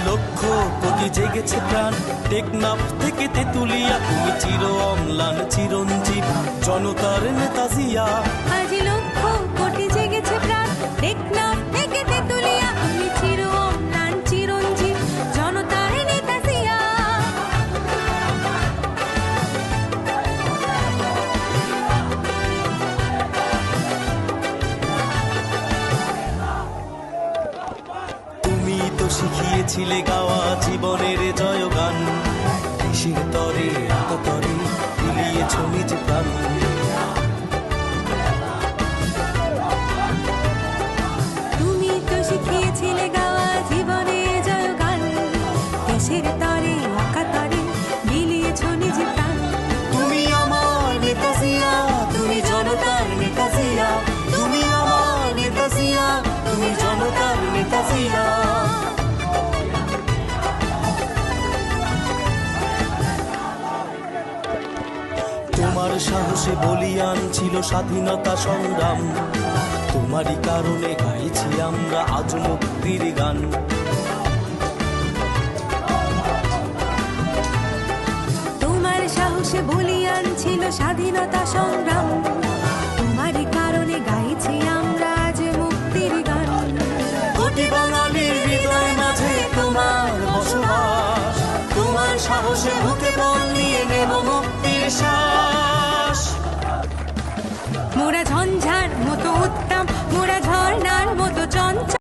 লক্ষ কোটি জেগেছে প্রাণ, টেকনাফ থেকে তেতুলিয়া, তুমি চির অম্লান চিরঞ্জীব জনতার নেতা জিয়া। আজ লক্ষ কোটি জেগেছে প্রাণ, টেকনাফ থেকে তেতুলিয়া, তুমি চির অম্লান চিরঞ্জীব জনতার নেতা জিয়া। তুমি তো শিখিয়েছিলে গাওয়া জীবনের জয়গান, দেশের তরে আকাতরে বিলিয়েছ নিজ প্রাণ। তুমি তো শিখিয়েছিলে গাওয়া জীবনের জয়গান, দেশের তরে অকাতরে বিলিয়েছ নিজ প্রাণ। তুমি আমার নেতা জিয়া, তুমি জনতার নেতা জিয়া, তুমি আমার নেতা জিয়া, তুমি জনতার নেতা জিয়া। তোমার সাহসে বলিয়ান ছিল স্বাধীনতা সংগ্রাম, তোমারই কারণে গাইছি আমরা আজ মুক্তির গান। তোমার সাহসে বলিয়ান ছিল স্বাধীনতা সংগ্রাম, তোমারই কারণে গাইছি আমরা আজ মুক্তির গান। কোটি বাঙালির হৃদয় মাঝে তোমার বসবাস, তোমার সাহসে বুকে বল নিয়ে নেব মুক্তির শ্বাস। মোরা ঝঞ্ঝার মতো উত্তম, মোরা ঝর্ণার মতো